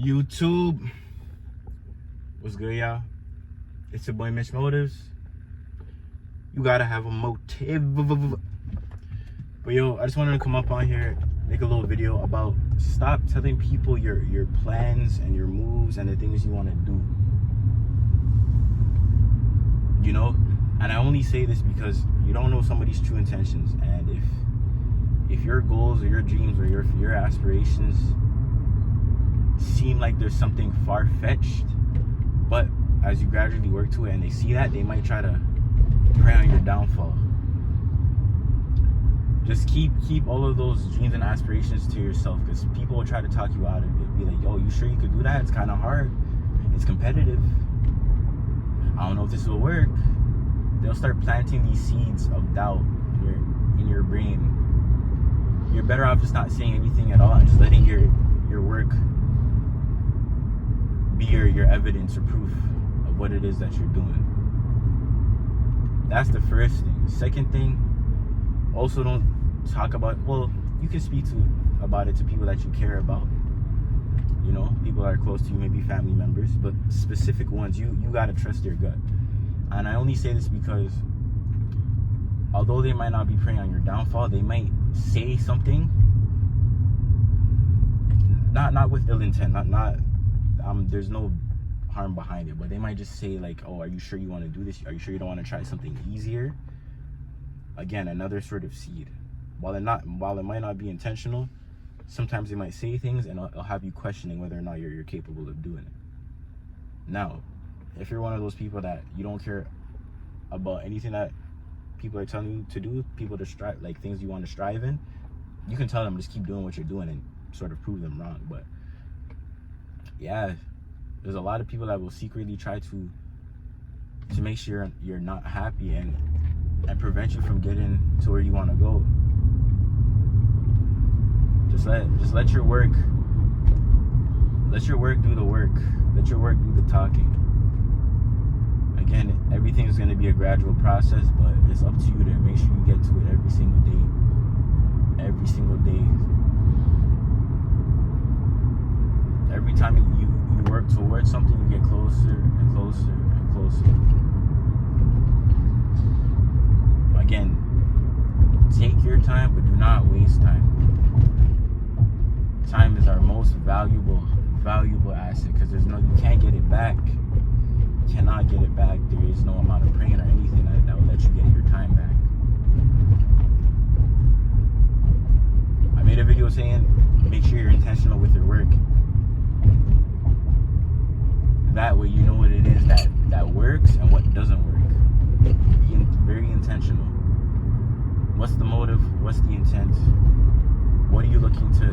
YouTube, what's good, y'all? It's your boy MitchMotives. You gotta have a motive. But yo, I just wanted to come up on here, make a little video about stop telling people your plans and your moves and the things you want to do. You know, and I only say this because you don't know somebody's true intentions, and if your goals or your dreams or your aspirations seem like there's something far-fetched, but as you gradually work to it and they see that, they might try to prey on your downfall. Just keep all of those dreams and aspirations to yourself, because people will try to talk you out of it. Be like, yo, you sure you could do that? It's kind of hard, it's competitive, I don't know if this will work. They'll start planting these seeds of doubt in your brain. You're better off just not saying anything at all and just letting your work be your evidence or proof of what it is that you're doing. That's the first thing. Second thing, also don't talk about, well, you can speak about it to people that you care about. You know, people that are close to you, maybe family members, but specific ones, you gotta trust your gut. And I only say this because although they might not be preying on your downfall, they might say something not with ill intent, not there's no harm behind it, but they might just say like, oh, are you sure you want to do this? Are you sure you don't want to try something easier? Again, another sort of seed. While it might not be intentional, sometimes they might say things and it'll have you questioning whether or not you're capable of doing it. Now, if you're one of those people that you don't care about anything that people are telling you to do, people to strive, like things you want to strive in, you can tell them just keep doing what you're doing and sort of prove them wrong. But yeah, there's a lot of people that will secretly try to make sure you're not happy and prevent you from getting to where you want to go. Just let your work do the work. Let your work do the talking. Again, everything's going to be a gradual process, but it's up to you to make sure you get to it every single day. Every single day. Every time you work towards something, you get closer and closer and closer. Again, take your time, but do not waste time. Time is our most valuable asset, because you can't get it back. You cannot get it back. There is no amount of praying or anything that will let you get your time back. I made a video saying make sure you're intentional with your work. That way you know what it is that works and what doesn't work. Be very intentional. What's the motive? What's the intent? What are you looking to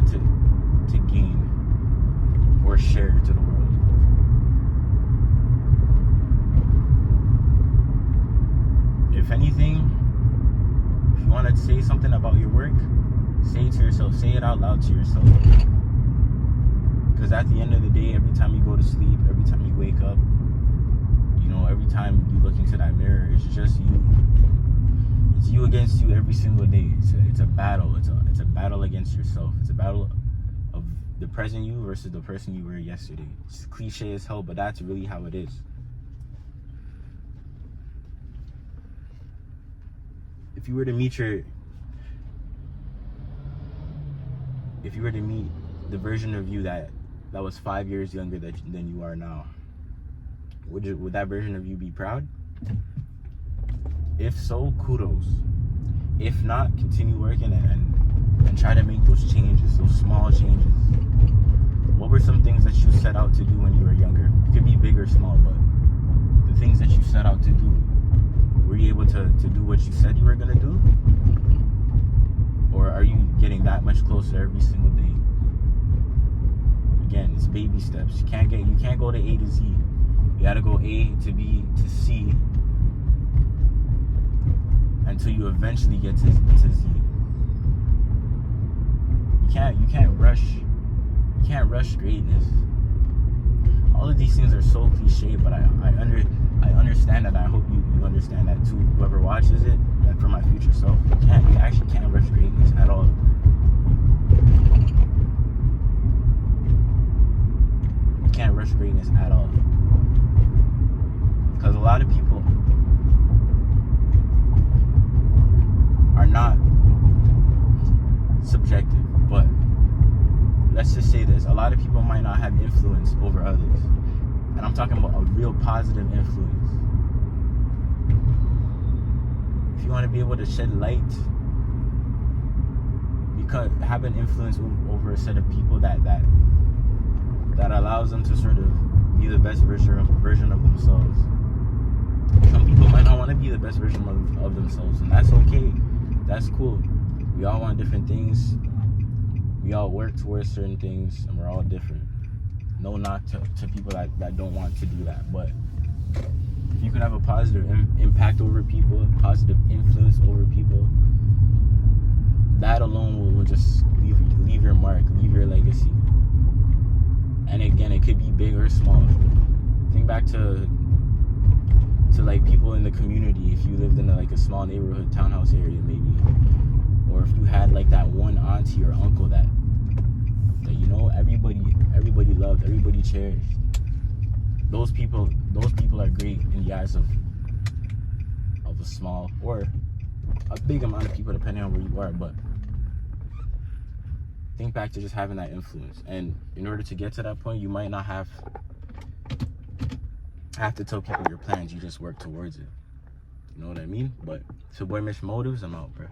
gain or share to the world? If anything, if you want to say something about your work, say it to yourself. Say it out loud to yourself. Because at the end of the day, every time you go to sleep, every time you wake up, you know, every time you look into that mirror, it's just you. It's you against you every single day. It's a battle. It's a battle against yourself. It's a battle of the present you versus the person you were yesterday. It's cliche as hell, but that's really how it is. If you were to meet the version of you that was 5 years younger than you are now, would that version of you be proud? If so, kudos. If not, continue working and try to make those changes, those small changes. What were some things that you set out to do when you were younger? It could be big or small, but the things that you set out to do, were you able to do what you said you were going to do? Or are you getting that much closer every single day? Again, it's baby steps. You can't go to A to Z. You gotta go A to B to C until you eventually get to Z. You can't rush greatness. All of these things are so cliche, but I understand that. I hope you understand that too. Whoever watches it, and for my future self, you actually can't rush greatness at all. can't rush greatness at all. Because a lot of people are not subjective, but let's just say this. A lot of people might not have influence over others. And I'm talking about a real positive influence. If you want to be able to shed light, because have an influence over a set of people that allows them to sort of be the best version of themselves. Some people might not want to be the best version of themselves, and that's okay. That's cool. We all want different things. We all work towards certain things, and we're all different. No knock to people that don't want to do that, but if you can have a positive impact over people, a positive influence over people, that alone will just leave your mark, leave your legacy. And again, it could be big or small. Think back to like people in the community. If you lived in a small neighborhood, townhouse area maybe, or if you had like that one auntie or uncle that you know everybody loved, everybody cherished. Those people are great in the eyes of a small or a big amount of people, depending on where you are. But think back to just having that influence, and in order to get to that point, you might not have to tell people your plans. You just work towards it. You know what I mean? But it's your boy MitchMotives. I'm out, bro.